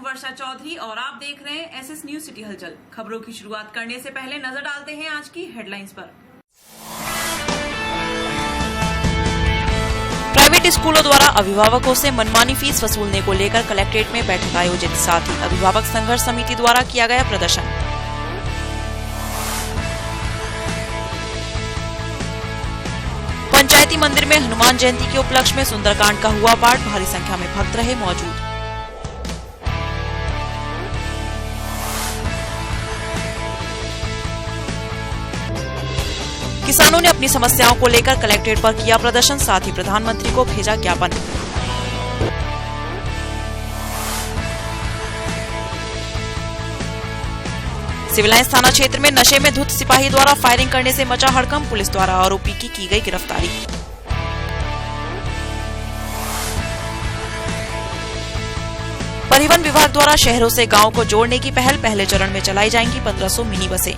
वर्षा चौधरी और आप देख रहे हैं एसएस न्यूज सिटी हलचल। खबरों की शुरुआत करने से पहले नजर डालते हैं आज की हेडलाइंस पर। प्राइवेट स्कूलों द्वारा अभिभावकों से मनमानी फीस वसूलने को लेकर कलेक्ट्रेट में बैठक आयोजित, साथ ही अभिभावक संघर्ष समिति द्वारा किया गया प्रदर्शन। पंचायती मंदिर में हनुमान जयंती के उपलक्ष्य में सुंदरकांड का हुआ पाठ, भारी संख्या में भक्त रहे मौजूद। किसानों ने अपनी समस्याओं को लेकर कलेक्ट्रेट पर किया प्रदर्शन, साथ ही प्रधानमंत्री को भेजा ज्ञापन। सिविल लाइंस थाना क्षेत्र में नशे में धुत सिपाही द्वारा फायरिंग करने से मचा हड़कंप, पुलिस द्वारा आरोपी की गई गिरफ्तारी। परिवहन विभाग द्वारा शहरों से गांव को जोड़ने की पहल, पहले चरण में चलाई जाएंगी 1500 मिनी बसें।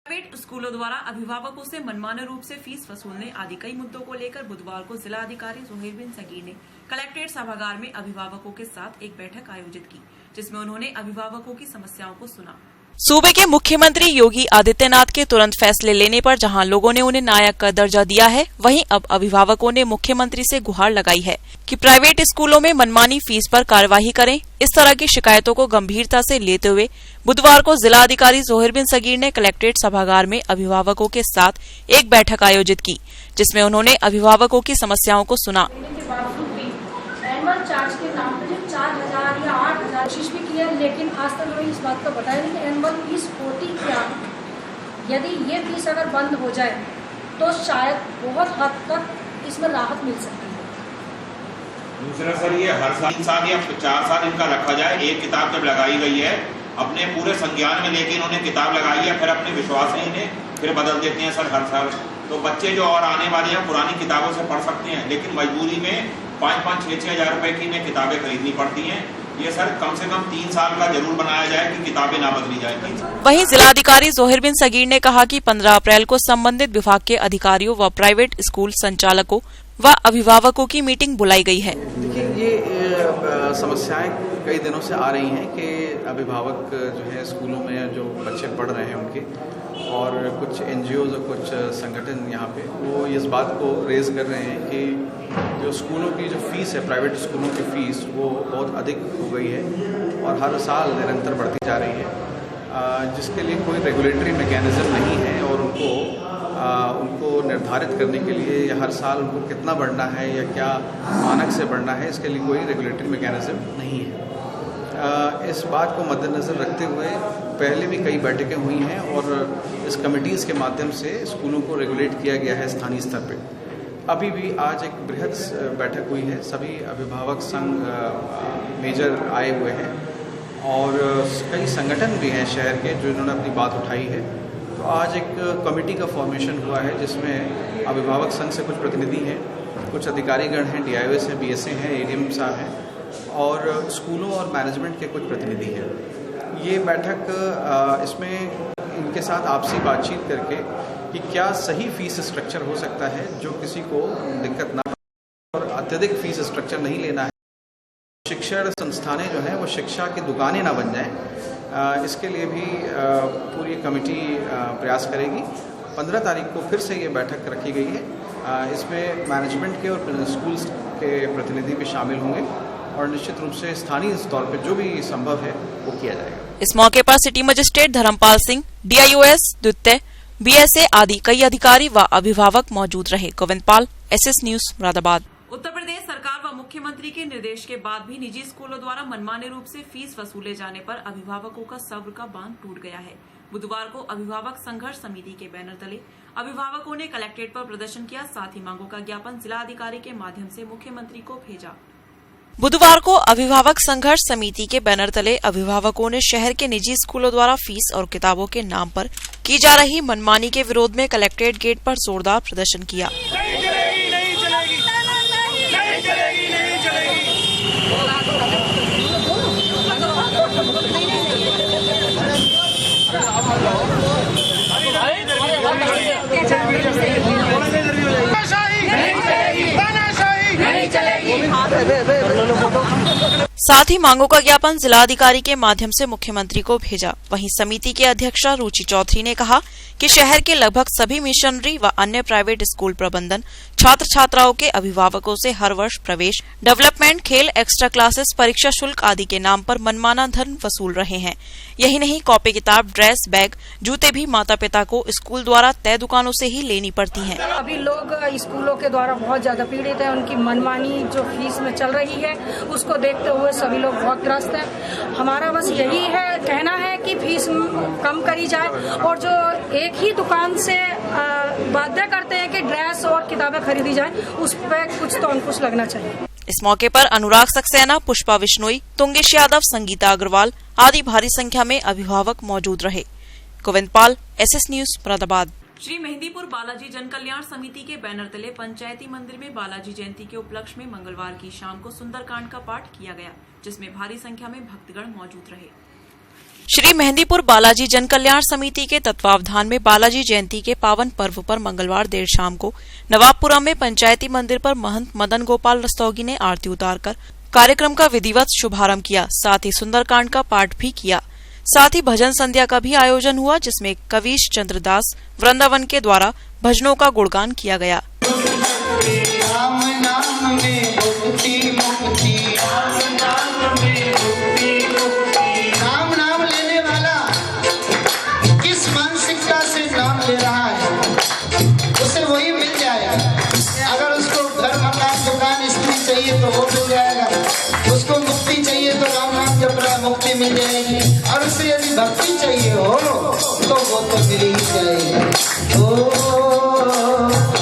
प्राइवेट स्कूलों द्वारा अभिभावकों से मनमाने रूप से फीस वसूलने आदि कई मुद्दों को लेकर बुधवार को जिला अधिकारी जोहेर बिन सगीर ने कलेक्ट्रेट सभागार में अभिभावकों के साथ एक बैठक आयोजित की, जिसमें उन्होंने अभिभावकों की समस्याओं को सुना। सूबे के मुख्यमंत्री योगी आदित्यनाथ के तुरंत फैसले लेने पर जहां लोगों ने उन्हें नायक का दर्जा दिया है, वहीं अब अभिभावकों ने मुख्यमंत्री से गुहार लगाई है कि प्राइवेट स्कूलों में मनमानी फीस पर कार्यवाही करें। इस तरह की शिकायतों को गंभीरता से लेते हुए बुधवार को जिला अधिकारी जोहेर बिन सगीर ने कलेक्ट्रेट सभागार में अभिभावकों के साथ एक बैठक आयोजित की, जिसमें उन्होंने अभिभावकों की समस्याओं को सुना। चार्ज के नाम पे जो 4000 या 8000 कोशिश भी की है, लेकिन आज तक हमें इस बात का बताया नहीं कि एनुअल फीस होती क्या है। यदि ये फीस अगर बंद हो जाए तो शायद बहुत हद तक इसमें राहत मिल सकती है। दूसरा सर, ये हर साल 3 साल या 4 साल इनका रखा जाए। एक किताब जब लगाई गई है अपने पूरे संज्ञान में लेके इन्होंने किताब लगाई है, फिर अपने विश्वास में इन्हें फिर बदल देते हैं सर हर साल। तो बच्चे जो और आने वाले हैं पुरानी किताबों से पढ़ सकते हैं, लेकिन मजबूरी में 5-6 हज़ार रुपए की इन्हें किताबें खरीदनी पड़ती हैं। ये सर कम से कम 3 साल का जरूर बनाया जाए कि किताबें ना बदली जाए। वहीं जिलाधिकारी जोहेर बिन सगीर ने कहा कि 15 अप्रैल को संबंधित विभाग के अधिकारियों व प्राइवेट स्कूल संचालकों व अभिभावकों की मीटिंग बुलाई गई है। देखिए, ये समस्याएं कई दिनों से आ रही हैं कि अभिभावक जो है स्कूलों में जो बच्चे पढ़ रहे हैं उनके, और कुछ एनजीओज और कुछ संगठन यहाँ पे वो इस बात को रेज कर रहे हैं कि जो स्कूलों की जो फीस है, प्राइवेट स्कूलों की फ़ीस वो बहुत अधिक हो गई है और हर साल निरंतर बढ़ती जा रही है, जिसके लिए कोई रेगुलेटरी मैकेनिज़्म नहीं है और उनको निर्धारित करने के लिए या हर साल उनको कितना बढ़ना है या क्या मानक से बढ़ना है, इसके लिए कोई रेगुलेटरी मैकेनिज़्म नहीं है। इस बात को मद्देनज़र रखते हुए पहले भी कई बैठकें हुई हैं और इस कमिटीज़ के माध्यम से स्कूलों को रेगुलेट किया गया है स्थानीय स्तर पे। अभी भी आज एक बृहद बैठक हुई है, सभी अभिभावक संघ मेजर आए हुए हैं और कई संगठन भी हैं शहर के जो इन्होंने अपनी बात उठाई है। तो आज एक कमेटी का फॉर्मेशन हुआ है जिसमें अभिभावक संघ से कुछ प्रतिनिधि हैं, कुछ अधिकारीगण हैं, DIOs हैं, BSA हैं, ADM साहब हैं और स्कूलों और मैनेजमेंट के कुछ प्रतिनिधि हैं। ये बैठक इसमें इनके साथ आपसी बातचीत करके कि क्या सही फीस स्ट्रक्चर हो सकता है जो किसी को दिक्कत ना और अत्यधिक फीस स्ट्रक्चर नहीं लेना है। शिक्षण संस्थानें जो हैं वो शिक्षा की दुकानें ना बन जाएं, इसके लिए भी पूरी कमेटी प्रयास करेगी। 15 तारीख को फिर से ये बैठक रखी गई है, इसमें मैनेजमेंट के और स्कूल्स के प्रतिनिधि भी शामिल होंगे और निश्चित रूप से स्थानीय तौर पर जो भी संभव है वो किया जाएगा। इस मौके पर city magistrate Dharmpal Singh, DIOS द्वितीय, BSA आदि कई अधिकारी व अभिभावक मौजूद रहे। Govindpal, SS news, Moradabad. उत्तर प्रदेश सरकार व मुख्यमंत्री के निर्देश के बाद भी निजी स्कूलों द्वारा मनमाने रूप से फीस वसूले जाने पर अभिभावकों का सब्र का बांध टूट गया है। बुधवार को अभिभावक संघर्ष समिति के बैनर तले अभिभावकों ने कलेक्ट्रेट पर प्रदर्शन किया, साथ ही मांगों का ज्ञापन जिला अधिकारी के माध्यम से मुख्यमंत्री को भेजा। बुधवार को अभिभावक संघर्ष समिति के बैनर तले अभिभावकों ने शहर के निजी स्कूलों द्वारा फीस और किताबों के नाम पर की जा रही मनमानी के विरोध में कलेक्ट्रेट गेट पर जोरदार प्रदर्शन किया। नहीं साथ ही मांगों का ज्ञापन जिलाधिकारी के माध्यम से मुख्यमंत्री को भेजा। वहीं समिति के अध्यक्षा रुचि चौधरी ने कहा कि शहर के लगभग सभी मिशनरी व अन्य प्राइवेट स्कूल प्रबंधन छात्र छात्राओं के अभिभावकों से हर वर्ष प्रवेश, डेवलपमेंट, खेल, एक्स्ट्रा क्लासेस, परीक्षा शुल्क आदि के नाम पर मनमाना धन वसूल रहे हैं। यही नहीं, कॉपी किताब, ड्रेस, बैग, जूते भी माता पिता को स्कूल द्वारा तय दुकानों से ही लेनी पड़ती हैं। अभी लोग स्कूलों के द्वारा बहुत ज्यादा पीड़ित है। उनकी मनमानी जो फीस में चल रही है उसको देखते हुए सभी लोग बहुत ग्रस्त हैं। हमारा बस यही है, कहना है कि फीस कम करी जाए और जो एक ही दुकान से बाध्य करते हैं कि ड्रेस और किताबें खरीदी जाए, उस पर कुछ तो अंकुश लगना चाहिए। इस मौके पर अनुराग सक्सेना, पुष्पा विश्नोई, तुंगेश यादव, संगीता अग्रवाल आदि भारी संख्या में अभिभावक मौजूद रहे। Govindpal, SS news, Moradabad. श्री मेहंदीपुर बालाजी जन कल्याण समिति के बैनर तले पंचायती मंदिर में बालाजी जयंती के उपलक्ष्य में मंगलवार की शाम को सुंदरकांड का पाठ किया गया, जिसमें भारी संख्या में भक्तगण मौजूद रहे। श्री मेहंदीपुर बालाजी जन कल्याण समिति के तत्वावधान में बालाजी जयंती के पावन पर्व पर मंगलवार देर शाम को नवाबपुरा में पंचायती मंदिर पर महंत मदन गोपाल रस्तोगी ने आरती उतारकर कार्यक्रम का विधिवत शुभारंभ किया। साथ ही सुंदरकांड का पाठ भी किया। साथ ही भजन संध्या का भी आयोजन हुआ, जिसमें कवीश चंद्र दास वृंदावन के द्वारा भजनों का गुणगान किया गया। तो वो मिल जाएगा, उसको मुक्ति चाहिए तो राम नाम जप रहा मुक्ति मिल जाएगी, और उससे यदि भक्ति चाहिए हो तो वो तो मिल ही जाएगी। ओ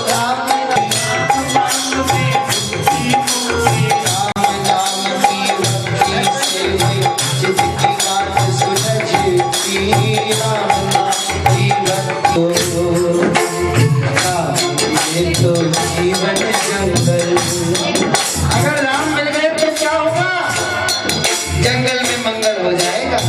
राम नाम की भक्ति से जिसकी बात सुलझती, राम नाम की भक्ति तो जीवन जंगल। अगर राम मिल गए तो क्या होगा? जंगल में मंगल हो जाएगा।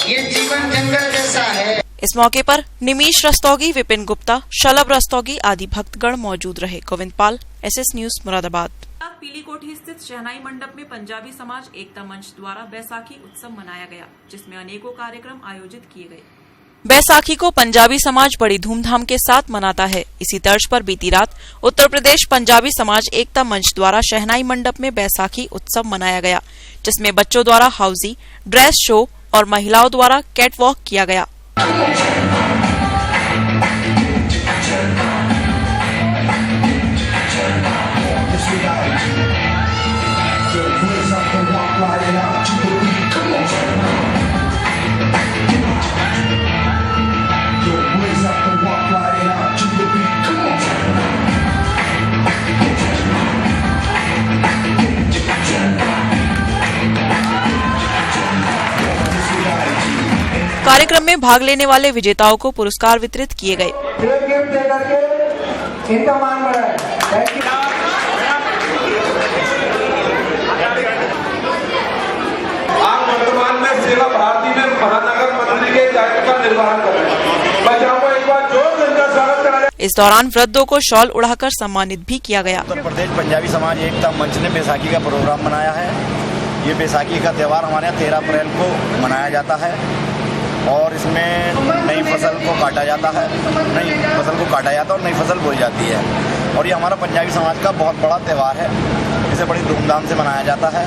ये जीवन जंगल जैसा है। इस मौके पर निमीश रस्तोगी, विपिन गुप्ता, शलभ रस्तोगी आदि भक्तगण मौजूद रहे। Govindpal, SS news, Moradabad. पीली कोठी स्थित शहनाई मंडप में पंजाबी समाज एकता मंच द्वारा बैसाखी उत्सव मनाया गया, जिसमें अनेकों कार्यक्रम आयोजित किए गए। बैसाखी को पंजाबी समाज बड़ी धूमधाम के साथ मनाता है। इसी तर्ज पर बीती रात उत्तर प्रदेश पंजाबी समाज एकता मंच द्वारा शहनाई मंडप में बैसाखी उत्सव मनाया गया, जिसमें बच्चों द्वारा हाउसी, ड्रेस शो और महिलाओं द्वारा कैटवॉक किया गया। कार्यक्रम में भाग लेने वाले विजेताओं को पुरस्कार वितरित किए गए। आप वर्तमान में सेवा भारती में महानगर मंत्री के दायित्व का निर्वहन कर रहे हैं। बच्चों को एक बार जोरदार का स्वागत करा जाए। इस दौरान वृद्धों को शॉल उड़ाकर सम्मानित भी किया गया। उत्तर प्रदेश पंजाबी समाज एकता मंच ने बैसाखी का प्रोग्राम बनाया है। ये बैसाखी का त्यौहार हमारे यहाँ 13 अप्रैल को मनाया जाता है और इसमें नई फसल को काटा जाता है, और नई फसल बोई जाती है। और ये हमारा पंजाबी समाज का बहुत बड़ा त्यौहार है। इसे बड़ी धूमधाम से मनाया जाता है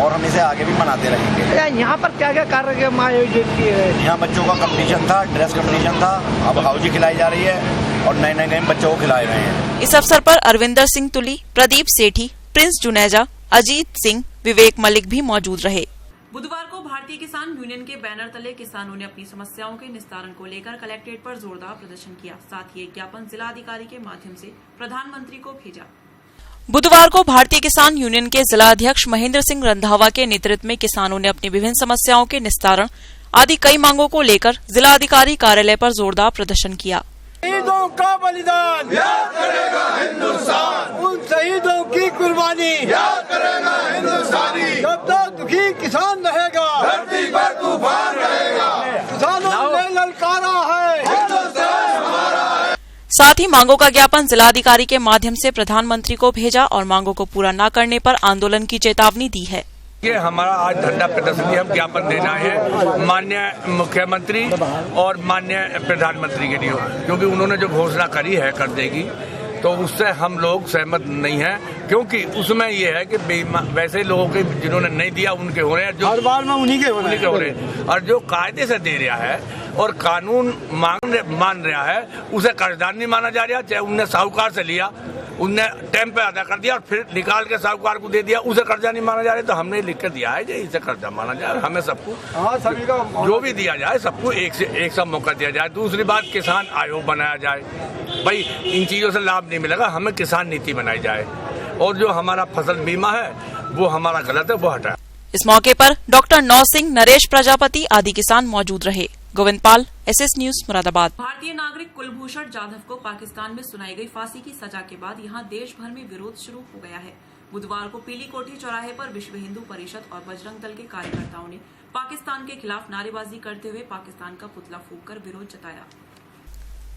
और हम इसे आगे भी मनाते रहेंगे। यहाँ पर क्या क्या कार्यक्रम आयोजित किए गए? यहाँ बच्चों का कंपटीशन था, ड्रेस कंपटीशन था, अब हाउजी खिलाई जा रही है और नए नए गेम बच्चों को खिलाए गए हैं। इस अवसर पर अरविंदर सिंह तुली, प्रदीप सेठी, प्रिंस जुनेजा, अजीत सिंह, विवेक मलिक भी मौजूद रहे। बुधवार को भारतीय किसान यूनियन के बैनर तले किसानों ने अपनी समस्याओं के निस्तारण को लेकर कलेक्ट्रेट पर जोरदार प्रदर्शन किया। साथ ही एक ज्ञापन जिलाधिकारी के माध्यम से प्रधानमंत्री को भेजा। बुधवार को भारतीय किसान यूनियन के जिला अध्यक्ष महेंद्र सिंह रंधावा के नेतृत्व में किसानों ने अपनी विभिन्न समस्याओं के निस्तारण आदि कई मांगों को लेकर जिलाधिकारी कार्यालय पर जोरदार प्रदर्शन किया। शहीदों का बलिदान याद करेगा हिंदुस्तान, उन शहीदों की कुर्बानी याद करेगा हिंदुस्तानी। जब तक दुखी किसान रहेगा धरती पर तूफान रहेगा। किसानों ने ललकारा है हिंदुस्तान हमारा है। साथ ही मांगों का ज्ञापन जिलाधिकारी के माध्यम से प्रधानमंत्री को भेजा और मांगों को पूरा न करने पर आंदोलन की चेतावनी दी है। कि हमारा आज धरना प्रदर्शन हम ज्ञापन देना है माननीय मुख्यमंत्री और माननीय प्रधानमंत्री के लिए, क्योंकि उन्होंने जो घोषणा करी है कर देगी, तो उससे हम लोग सहमत नहीं हैं, क्योंकि उसमें ये है कि वैसे लोगों के जिन्होंने नहीं दिया उनके हो रहे हैं, जो हर बार में उन्हीं के हो रहे हैं, और जो कायदे से दे रहा है और कानून मान रहा है उसे कर्जदार नहीं माना जा रहा। चाहे उनने साहूकार से लिया, उनने टाइम पे अदा कर दिया और फिर निकाल के साहूकार को दे दिया, उसे कर्जा नहीं माना जा रहा। तो हमने लिख कर दिया है कि इसे कर्जा माना जाए, हमें सबको सभी का जो भी दिया जाए सबको एक सा मौका दिया जाए। दूसरी बात, किसान आयोग बनाया जाए, भाई इन चीजों से लाभ नहीं मिलेगा, हमें किसान नीति बनाई जाए, और जो हमारा फसल बीमा है वो हमारा गलत है वो हटाए। इस मौके पर डॉक्टर नौ सिंह, नरेश प्रजापति आदि किसान मौजूद रहे। गोविंद पाल, SS न्यूज, मुरादाबाद। भारतीय नागरिक कुलभूषण जाधव को पाकिस्तान में सुनाई गई फांसी की सजा के बाद यहां देश भर में विरोध शुरू हो गया है। बुधवार को पीली कोठी चौराहे पर विश्व हिंदू परिषद और बजरंग दल के कार्यकर्ताओं ने पाकिस्तान के खिलाफ नारेबाजी करते हुए पाकिस्तान का पुतला फूंककर विरोध जताया।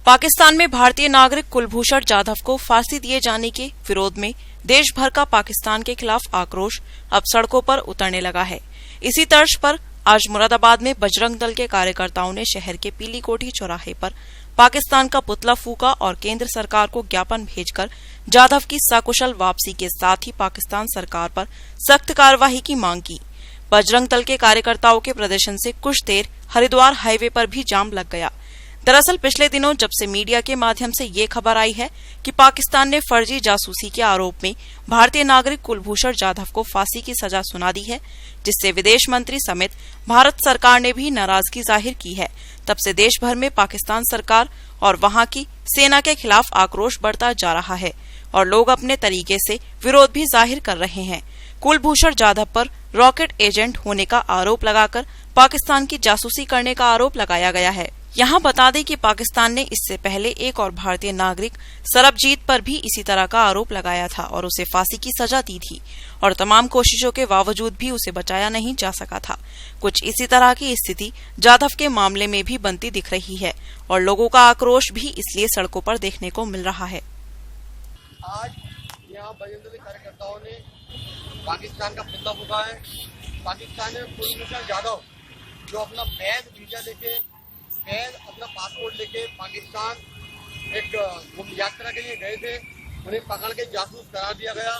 पाकिस्तान में भारतीय नागरिक कुलभूषण जाधव को फांसी दिए जाने के विरोध में देश भर का पाकिस्तान के खिलाफ आक्रोश अब सड़कों पर उतरने लगा है। इसी तर्ज पर आज मुरादाबाद में बजरंग दल के कार्यकर्ताओं ने शहर के पीली कोठी चौराहे पर पाकिस्तान का पुतला फूंका और केंद्र सरकार को ज्ञापन भेजकर जाधव की सकुशल वापसी के साथ ही पाकिस्तान सरकार पर सख्त कार्रवाई की मांग की। बजरंग दल के कार्यकर्ताओं के प्रदर्शन से कुछ देर हरिद्वार हाईवे पर भी जाम लग गया। दरअसल पिछले दिनों जब से मीडिया के माध्यम से ये खबर आई है कि पाकिस्तान ने फर्जी जासूसी के आरोप में भारतीय नागरिक कुलभूषण जाधव को फांसी की सजा सुना दी है, जिससे विदेश मंत्री समेत भारत सरकार ने भी नाराजगी जाहिर की है, तब से देश भर में पाकिस्तान सरकार और वहां की सेना के खिलाफ आक्रोश बढ़ता जा रहा है और लोग अपने तरीके से विरोध भी जाहिर कर रहे हैं। कुलभूषण जाधव पर रॉकेट एजेंट होने का आरोप लगाकर पाकिस्तान की जासूसी करने का आरोप लगाया गया है। यहाँ बता दें कि पाकिस्तान ने इससे पहले एक और भारतीय नागरिक सरबजीत पर भी इसी तरह का आरोप लगाया था और उसे फांसी की सजा दी थी, और तमाम कोशिशों के बावजूद भी उसे बचाया नहीं जा सका था। कुछ इसी तरह की स्थिति जाधव के मामले में भी बनती दिख रही है और लोगों का आक्रोश भी इसलिए सड़कों पर देखने को मिल रहा है। आज यहाँ बजरंग दल के कार्यकर्ताओं ने पाकिस्तान का पुतला फूंका है। पाकिस्तान में कुलभूषण जाधव जो अपना वैध वीजा लेके, वैध अपना पासपोर्ट लेके पाकिस्तान एक यात्रा के लिए गए थे, उन्हें पकड़ के जासूस करार दिया गया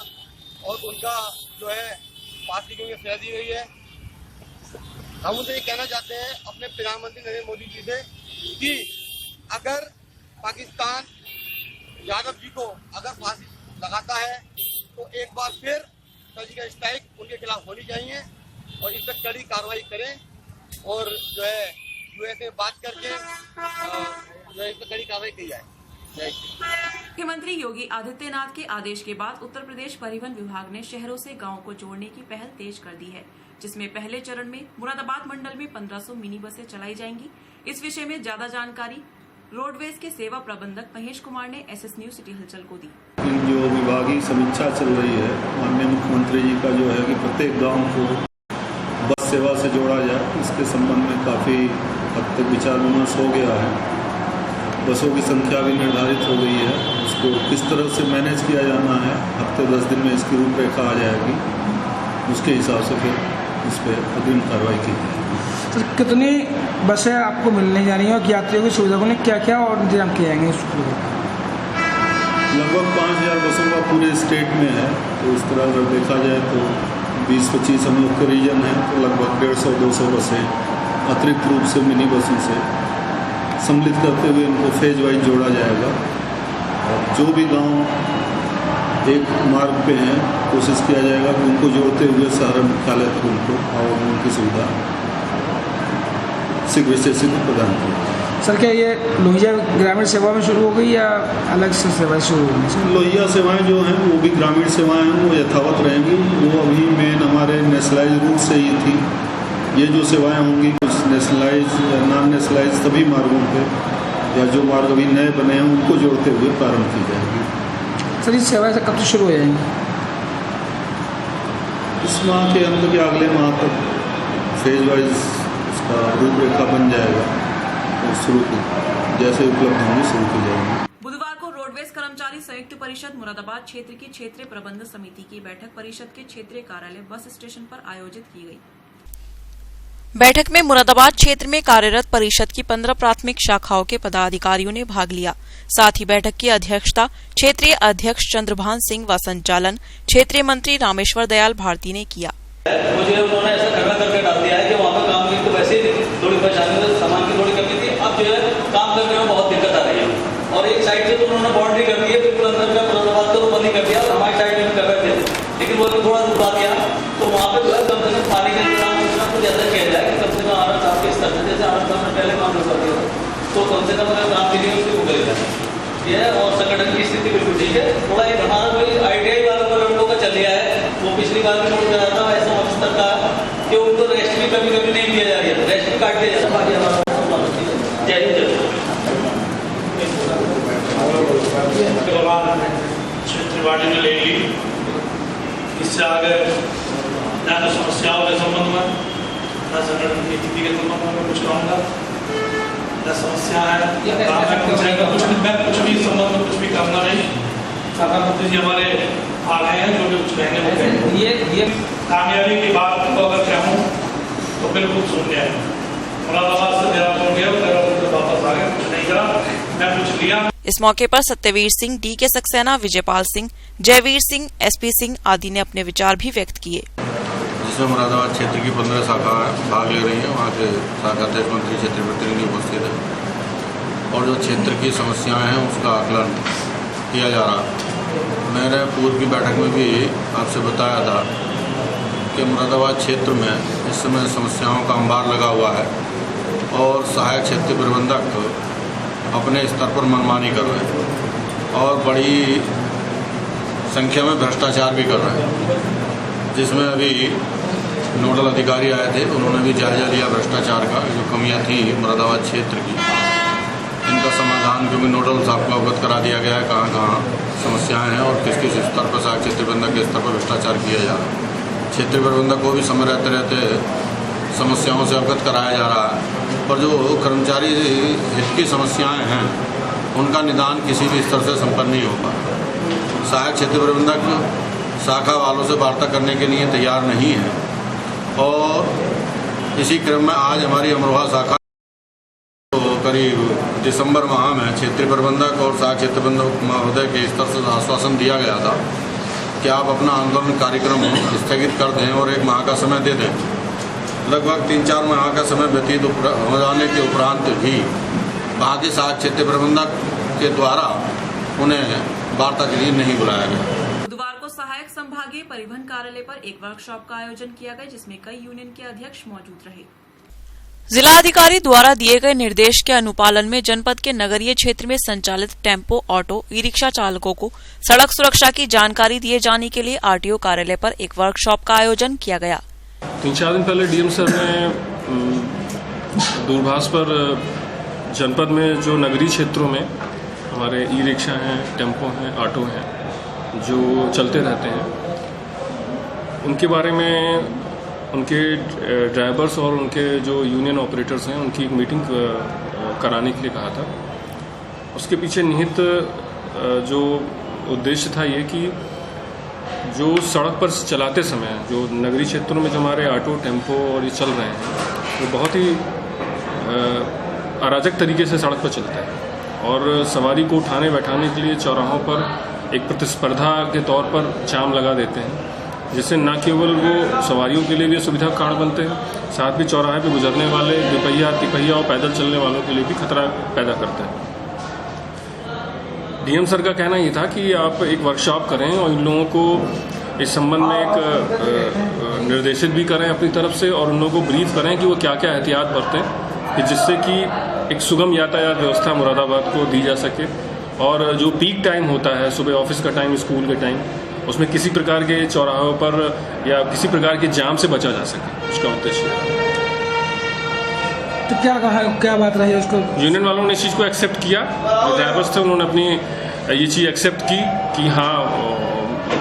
और उनका जो है फांसी की सजा दी गई है। हम उनसे ये कहना चाहते हैं अपने प्रधानमंत्री नरेंद्र मोदी जी से कि अगर पाकिस्तान जाधव जी को अगर फांसी लगाता है तो एक बार फिर सर्जिकल स्ट्राइक उनके खिलाफ होनी चाहिए और इस पर कड़ी कार्रवाई करें और जो है यूएस में बात करके जो है इस पर कड़ी कार्रवाई की जाए। मुख्यमंत्री योगी आदित्यनाथ के आदेश के बाद उत्तर प्रदेश परिवहन विभाग ने शहरों से गांवों को जोड़ने की पहल तेज कर दी है, जिसमें पहले चरण में मुरादाबाद मंडल में 1500 मिनी बसें चलाई जाएंगी। इस विषय में ज्यादा जानकारी रोडवेज के सेवा प्रबंधक महेश कुमार ने SS न्यूज सिटी हलचल को दी। जो विभागीय समीक्षा चल रही है, माननीय मुख्यमंत्री जी का जो है कि प्रत्येक गांव को बस सेवा से जोड़ा जाए, इसके संबंध में काफ़ी हद तक विचार विमर्श हो गया है। बसों की संख्या भी निर्धारित हो गई है, उसको किस तरह से मैनेज किया जाना है, हफ्ते 10 दिन में इसकी रूपरेखा आ जाएगी, उसके हिसाब से फिर इस पर अग्रिम कार्रवाई की जाएगी। तो कितनी बसें आपको मिलने जा रही हैं और यात्रियों की सुविधा को लिए क्या क्या और इंतजाम किए जाएंगे? लगभग 5000 बसों का पूरे स्टेट में है, तो इस तरह अगर देखा जाए तो 20-25 हम लोग के रीजन है, तो लगभग 150-200 बसें अतिरिक्त रूप से मिनी बसों से सम्मिलित करते हुए इनको फेज वाइज जोड़ा जाएगा। और जो भी गांव एक मार्ग पे हैं, कोशिश किया जाएगा कि उनको जोड़ते हुए शहर मुख्यालय तक उनको आवागमन की सुविधा शीघ्र से शीघ्र प्रदान की। सर, क्या ये लोहिया ग्रामीण सेवा में शुरू हो गई या अलग से सेवाएं शुरू होगी? लोहिया सेवाएं जो हैं वो भी ग्रामीण सेवाएं हैं, वो यथावत रहेंगी। वो अभी मेन हमारे नेशनलाइज रूट से ही थी। ये जो सेवाएं होंगी कुछ नेशनलाइज या नॉन नेशनलाइज सभी मार्गों पे या जो मार्ग अभी नए बने हैं उनको जोड़ते हुए प्रारंभ की जाएगी। सर, इस सेवाएं कब से शुरू हो जाएंगी? इस माह के अंत के अगले माह तक फेज वाइज उसका रूपरेखा बन जाएगा और शुरू जैसे उपलब्ध होंगी शुरू की जाएगी। बुधवार को रोडवेज कर्मचारी संयुक्त परिषद मुरादाबाद क्षेत्र की क्षेत्रीय प्रबंध समिति की बैठक परिषद के क्षेत्रीय कार्यालय बस स्टेशन पर आयोजित की गई। बैठक में मुरादाबाद क्षेत्र में कार्यरत परिषद की 15 प्राथमिक शाखाओं के पदाधिकारियों ने भाग लिया। साथ ही बैठक की अध्यक्षता क्षेत्रीय अध्यक्ष चंद्रभान सिंह व संचालन क्षेत्रीय मंत्री रामेश्वर दयाल भारती ने किया। मुझे उन्होंने ऐसा खड़ा करके डाल दिया है कि वहाँ पर काम की तो वैसे ही थोड़ी परेशानी थी, सामान की थोड़ी कमी थी, अब जो है काम करने में बहुत दिक्कत आ रही है। और एक साइड से तो उन्होंने बाउंड्री कर दी है, बिल्कुल अंदर का मुरादाबाद को बंद कर दिया, हमारी साइड में कर रहे थे, लेकिन वो थोड़ा दूर आ गया तो वहाँ पे जो है कम से कम पानी का इंतजाम कुछ ऐसा किया जाए कि कम से कम आनंद साहब के स्तर से, जैसे आनंद साहब ने पहले काम करवा दिया तो कम से कम अगर काम के लिए उसको करेगा ये। और संगठन की स्थिति बिल्कुल ठीक है। थोड़ा एक हमारा कोई ITI वालों का लड़कों का चल गया है, वो पिछली बार भी नोट कराया था ऐसा स्तर का कि उनको रेस्ट भी कभी कभी नहीं दिया जा रही है, रेस्ट भी काट दिया जाता। बाकी हमारा जय हिंद। क्षेत्र वार्ड ने ले ली, इससे आगे न तो समस्याओं के संबंध में, न संगठन की स्थिति के संबंध में कुछ कहूँगा, न समस्या है मैं कुछ भी संबंध में कुछ भी कहूँगा नहीं। शाखा मंत्री जी हमारे आ गए हैं, जो भी कुछ कहेंगे वो कहेंगे। ये कामयाबी की बात को अगर कहूँ तो बिल्कुल सुन गया, मुरादाबाद से देहरादून गया, देहरादून से वापस आ गया, कुछ नहीं करा, मैं कुछ लिया। इस मौके पर सत्यवीर सिंह, DK सक्सेना, विजयपाल सिंह, जयवीर सिंह, SP सिंह आदि ने अपने विचार भी व्यक्त किए। जिसमें मुरादाबाद क्षेत्र की 15 शाखा भाग ले रही हैं, वहाँ के शाखा अध्यक्ष मंत्री क्षेत्रीय प्रतिनिधि उपस्थित हैं और जो क्षेत्र की समस्याएं हैं उसका आकलन किया जा रहा। मैंने पूर्व की बैठक में भी आपसे बताया था कि मुरादाबाद क्षेत्र में इस समय समस्याओं का अंबार लगा हुआ है और सहायक क्षेत्रीय प्रबंधक अपने स्तर पर मनमानी कर रहे हैं और बड़ी संख्या में भ्रष्टाचार भी कर रहे हैं, जिसमें अभी नोडल अधिकारी आए थे, उन्होंने भी जायजा लिया भ्रष्टाचार का, जो कमियां थी मुरादाबाद क्षेत्र की, इनका समाधान, क्योंकि नोडल साहब को अवगत करा दिया गया है कहाँ कहाँ समस्याएं हैं और किस किस स्तर पर सहायक क्षेत्रीय प्रबंधक के स्तर पर भ्रष्टाचार किया जा रहा है। क्षेत्रीय प्रबंधक को भी समय रहते रहते समस्याओं से अवगत कराया जा रहा है, पर जो कर्मचारी हित की समस्याएं हैं उनका निदान किसी भी स्तर से संपन्न नहीं हो पा रहा। सहायक क्षेत्रीय प्रबंधक शाखा वालों से वार्ता करने के लिए तैयार नहीं है और इसी क्रम में आज हमारी अमरोहा शाखा तो करीब दिसंबर माह में क्षेत्रीय प्रबंधक और सहायक क्षेत्रीय प्रबंधक महोदय के स्तर से आश्वासन दिया गया था कि आप अपना आंदोलन कार्यक्रम स्थगित कर दें और 1 माह का समय दे दें। लगभग 3-4 माह का समय व्यतीत हो जाने के उपरांत भी वहाँ के सहायक क्षेत्रीय प्रबंधक के द्वारा उन्हें वार्ता के लिए नहीं बुलाया गया। बुधवार को सहायक संभागीय परिवहन कार्यालय पर एक वर्कशॉप का आयोजन किया गया, जिसमें कई यूनियन के अध्यक्ष मौजूद रहे। जिला अधिकारी द्वारा दिए गए निर्देश के अनुपालन में जनपद के नगरीय क्षेत्र में संचालित टेम्पो, ऑटो, ई रिक्शा चालकों को सड़क सुरक्षा की जानकारी दिए जाने के लिए RTO कार्यालय पर एक वर्कशॉप का आयोजन किया गया। 3-4 दिन पहले DM सर ने दूरभाष पर जनपद में जो नगरीय क्षेत्रों में हमारे ई रिक्शा हैं, टेम्पो हैं, ऑटो हैं, जो चलते रहते हैं, उनके बारे में उनके ड्राइवर्स और उनके जो यूनियन ऑपरेटर्स हैं उनकी एक मीटिंग कराने के लिए कहा था। उसके पीछे निहित जो उद्देश्य था ये कि जो सड़क पर चलाते समय जो नगरीय क्षेत्रों में जो हमारे ऑटो, टेम्पो और ये चल रहे हैं वो बहुत ही अराजक तरीके से सड़क पर चलता है और सवारी को उठाने बैठाने के लिए चौराहों पर एक प्रतिस्पर्धा के तौर पर जाम लगा देते हैं, जिससे न केवल वो सवारियों के लिए भी सुविधा कारण बनते हैं, साथ भी चौराहे पे गुजरने वाले दुपहिया, तिपहिया और पैदल चलने वालों के लिए भी खतरा पैदा करते हैं। DM सर का कहना ये था कि आप एक वर्कशॉप करें और इन लोगों को इस संबंध में एक निर्देशित भी करें अपनी तरफ से और उन लोगों को ब्रीफ करें कि वो क्या क्या एहतियात बरतें कि जिससे कि एक सुगम यातायात व्यवस्था मुरादाबाद को दी जा सके और जो पीक टाइम होता है, सुबह ऑफिस का टाइम, स्कूल के टाइम, उसमें किसी प्रकार के चौराहों पर या किसी प्रकार के जाम से बचा जा सके, उसका उद्देश्य है। तो क्या बात रही उसको? यूनियन वालों ने इस चीज़ को एक्सेप्ट किया, ड्राइवर्स थे उन्होंने अपनी ये चीज़ एक्सेप्ट की कि हाँ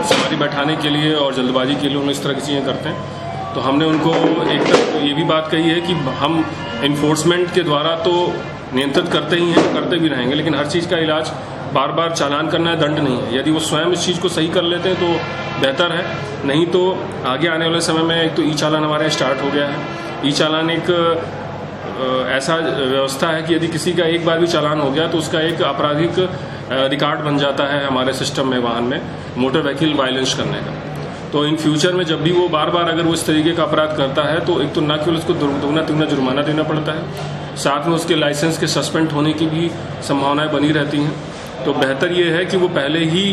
सवारी बैठाने के लिए और जल्दबाजी के लिए उन्होंने इस तरह की चीज़ें करते हैं। तो हमने उनको एक तरफ ये भी बात कही है कि हम इन्फोर्समेंट के द्वारा तो नियंत्रित करते ही हैं, करते भी रहेंगे, लेकिन हर चीज़ का इलाज बार बार चालान करना है दंड नहीं है। यदि वो स्वयं इस चीज़ को सही कर लेते हैं तो बेहतर है, नहीं तो आगे आने वाले समय में एक तो ई चालान हमारे यहाँ स्टार्ट हो गया है। ई चालान एक ऐसा व्यवस्था है कि यदि किसी का एक बार भी चालान हो गया तो उसका एक आपराधिक रिकॉर्ड बन जाता है हमारे सिस्टम में, वाहन में मोटर व्हीकल वायलेंस करने का। तो इन फ्यूचर में जब भी वो बार बार अगर वो इस तरीके का अपराध करता है तो एक तो न केवल उसको दोगुना तिगुना जुर्माना देना पड़ता है, साथ में उसके लाइसेंस के सस्पेंड होने की भी संभावनाएं बनी रहती हैं। तो बेहतर ये है कि वो पहले ही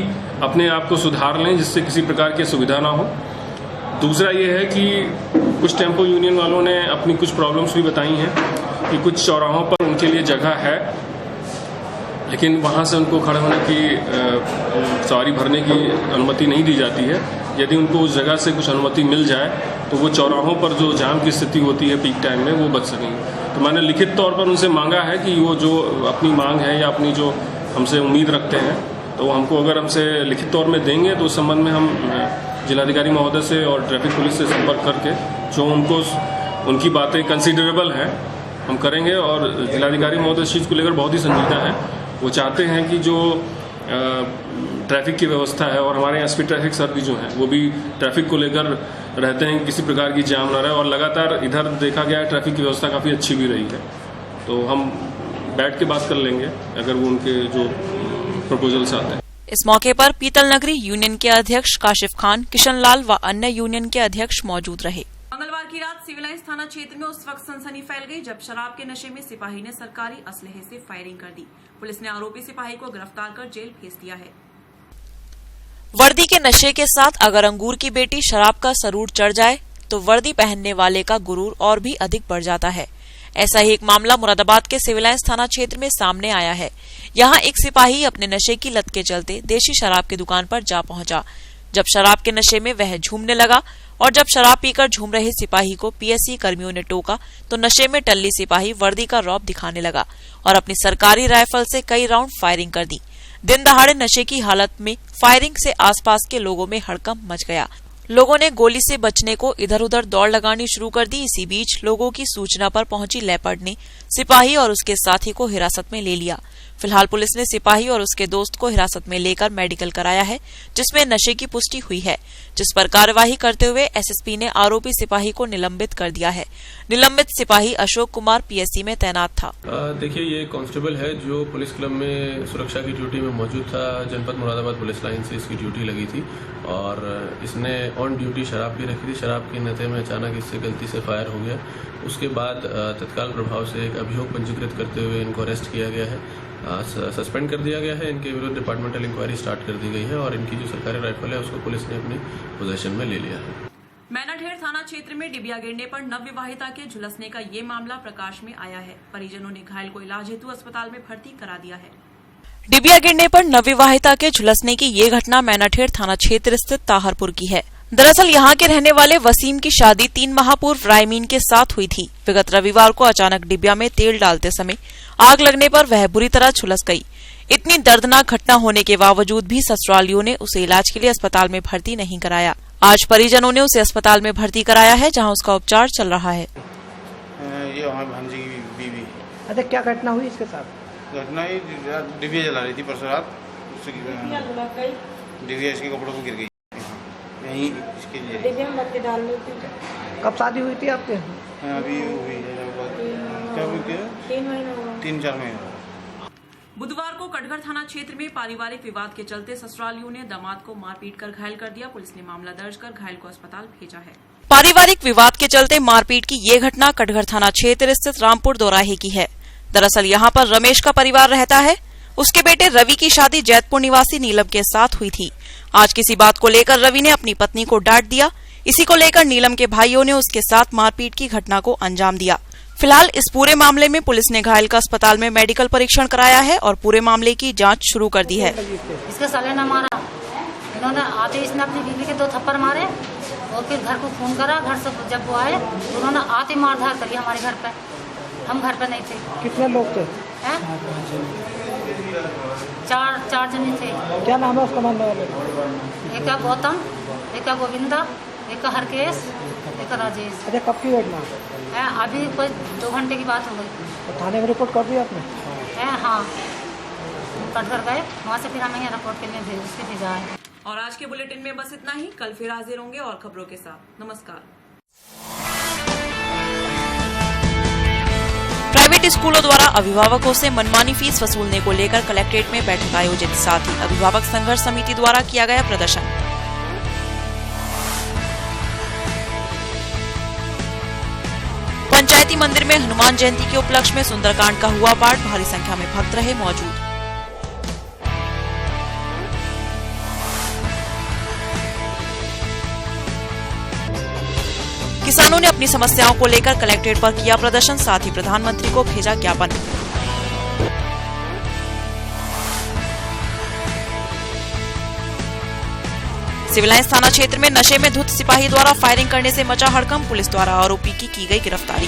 अपने आप को सुधार लें जिससे किसी प्रकार की असुविधा ना हो। दूसरा ये है कि कुछ टेम्पो यूनियन वालों ने अपनी कुछ प्रॉब्लम्स भी बताई हैं कि कुछ चौराहों पर उनके लिए जगह है, लेकिन वहाँ से उनको खड़े होने की सवारी भरने की अनुमति नहीं दी जाती है। यदि उनको उस जगह से कुछ अनुमति मिल जाए तो वो चौराहों पर जो जाम की स्थिति होती है पीक टाइम में वो बच सकेंगे। तो मैंने लिखित तौर पर उनसे मांगा है कि वो जो अपनी मांग है या अपनी जो हमसे उम्मीद रखते हैं तो हमको अगर हमसे लिखित तौर में देंगे तो उस संबंध में हम जिलाधिकारी महोदय से और ट्रैफिक पुलिस से संपर्क करके जो उनको उनकी बातें कंसिडरेबल हैं हम करेंगे। और जिलाधिकारी महोदय इस चीज़ को लेकर बहुत ही संजीदा है। वो चाहते हैं कि जो ट्रैफिक की व्यवस्था है, और हमारे एसपी ट्रैफिक सर भी जो हैं वो भी ट्रैफिक को लेकर रहते हैं, किसी प्रकार की जाम ना रहे। और लगातार इधर देखा गया है ट्रैफिक की व्यवस्था काफ़ी अच्छी भी रही है। तो हम बैठ के बात कर लेंगे अगर वो उनके जो प्रपोजल्स आते हैं। इस मौके पर पीतल नगरी यूनियन के अध्यक्ष काशिफ खान, किशन लाल व अन्य यूनियन के अध्यक्ष मौजूद रहे। मंगलवार की रात सिविल लाइंस थाना क्षेत्र में उस वक्त सनसनी फैल गई जब शराब के नशे में सिपाही ने सरकारी असलहे से फायरिंग कर दी। पुलिस ने आरोपी सिपाही को गिरफ्तार कर जेल भेज दिया है। वर्दी के नशे के साथ अगर अंगूर की बेटी शराब का सरूर चढ़ जाए तो वर्दी पहनने वाले का गुरूर और भी अधिक बढ़ जाता है। ऐसा ही एक मामला मुरादाबाद के सिविल लाइंस थाना क्षेत्र में सामने आया है। यहाँ एक सिपाही अपने नशे की लत के चलते देशी शराब की दुकान पर जा पहुंचा। जब शराब के नशे में वह झूमने लगा और जब शराब पीकर झूम रहे सिपाही को पीएससी कर्मियों ने टोका तो नशे में टल्ली सिपाही वर्दी का रौब दिखाने लगा और अपनी सरकारी राइफल से कई राउंड फायरिंग कर दी। दिन दहाड़े नशे की हालत में फायरिंग से आसपास के लोगों में हड़कंप मच गया। लोगों ने गोली से बचने को इधर उधर दौड़ लगानी शुरू कर दी। इसी बीच लोगों की सूचना पर पहुंची लेपर्ड ने सिपाही और उसके साथी को हिरासत में ले लिया। फिलहाल पुलिस ने सिपाही और उसके दोस्त को हिरासत में लेकर मेडिकल कराया है जिसमें नशे की पुष्टि हुई है, जिस पर कार्यवाही करते हुए एसएसपी ने आरोपी सिपाही को निलंबित कर दिया है। निलंबित सिपाही अशोक कुमार पीएससी में तैनात था। देखिए, ये कांस्टेबल है जो पुलिस क्लब में सुरक्षा की ड्यूटी में मौजूद था। जनपद मुरादाबाद पुलिस लाइन से इसकी ड्यूटी लगी थी और इसने ऑन ड्यूटी शराब भी रखी थी। शराब के नशे में अचानक इससे गलती से फायर हो गया। उसके बाद तत्काल प्रभाव से एक अभियोग पंजीकृत करते हुए इनको अरेस्ट किया गया है, सस्पेंड कर दिया गया है। इनके विरुद्ध डिपार्टमेंटल इंक्वायरी स्टार्ट कर दी गई है और इनकी जो सरकारी राइफल है उसको पुलिस ने अपनी पोजीशन में ले लिया है। मैनाढेर थाना क्षेत्र में डिबिया गिरने पर नवविवाहिता के झुलसने का ये मामला प्रकाश में आया है। परिजनों ने घायल को इलाज हेतु अस्पताल में भर्ती करा दिया है। डिबिया गिरने पर नवविवाहिता के झुलसने की ये घटना मैनाढेर थाना क्षेत्र स्थित ताहरपुर की है। दरअसल यहाँ के रहने वाले वसीम की शादी 3 माह पूर्व रायमीन के साथ हुई थी। विगत रविवार को अचानक डिबिया में तेल डालते समय आग लगने पर वह बुरी तरह झुलस गई। इतनी दर्दनाक घटना होने के बावजूद भी ससुरालियों ने उसे इलाज के लिए अस्पताल में भर्ती नहीं कराया। आज परिजनों ने उसे अस्पताल में भर्ती कराया है जहां उसका उपचार चल रहा है। ये हमारी भांजी की बीवी। अच्छा, क्या घटना हुई इसके साथ? घटना ही डिबिया जला रही थी परसों रात, डिबिया इसके कपड़ों में गिर गई। यहीं इसके लिए डिबिया में बत्ती डाल ली थी। कब शादी हुई थी आपके? अभी हुई है क्या 3-4 महीने। बुधवार को कटघर थाना क्षेत्र में पारिवारिक विवाद के चलते ससुरालियों ने दामाद को मारपीट कर घायल कर दिया। पुलिस ने मामला दर्ज कर घायल को अस्पताल भेजा है। पारिवारिक विवाद के चलते मारपीट की ये घटना कटघर थाना क्षेत्र स्थित रामपुर दोराहे की है। दरअसल यहाँ पर रमेश का परिवार रहता है। उसके बेटे रवि की शादी जैतपुर निवासी नीलम के साथ हुई थी। आज किसी बात को लेकर रवि ने अपनी पत्नी को डांट दिया। इसी को लेकर नीलम के भाइयों ने उसके साथ मारपीट की घटना को अंजाम दिया। फिलहाल इस पूरे मामले में पुलिस ने घायल का अस्पताल में मेडिकल परीक्षण कराया है और पूरे मामले की जांच शुरू कर दी है। इसके साले ने मारा, इन्होंने आते इसने अपनी बीवी के 2 थप्पड़ मारे और फिर घर को फोन करा। घर से जब वो आए उन्होंने आते मारधार करी हमारे घर पे। हम घर पे नहीं थे। कितने लोग थे? 4 जने थे। क्या नाम है उसका मारने वाले? एक है गौतम, एक है गोविंदा, एक है हरकेश, एक है राजेश। अच्छा, कब की घटना है? अभी कोई 2 घंटे की बात हो गई। तो थाने में रिपोर्ट कर दी आपने? हाँ। कट कर गए, वहाँ से फिर हमें यहाँ रिपोर्ट के लिए भेजा है। और आज के बुलेटिन में बस इतना ही। कल फिर हाजिर होंगे और खबरों के साथ। नमस्कार। प्राइवेट स्कूलों द्वारा अभिभावकों से मनमानी फीस वसूलने को लेकर कलेक्ट्रेट में बैठक आयोजित, साथ ही अभिभावक संघर्ष समिति द्वारा किया गया प्रदर्शन। पंचायती मंदिर में हनुमान जयंती के उपलक्ष्य में सुंदरकांड का हुआ पाठ, भारी संख्या में भक्त रहे मौजूद। किसानों ने अपनी समस्याओं को लेकर कलेक्ट्रेट पर किया प्रदर्शन, साथ ही प्रधानमंत्री को भेजा ज्ञापन। सिविल लाइंस थाना क्षेत्र में नशे में धुत सिपाही द्वारा फायरिंग करने से मचा हड़कंप, पुलिस द्वारा आरोपी की गई गिरफ्तारी।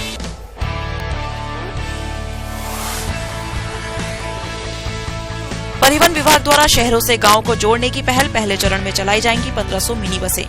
परिवहन विभाग द्वारा शहरों से गांवों को जोड़ने की पहले चरण में चलाई जाएंगी 1500 मिनी बसें।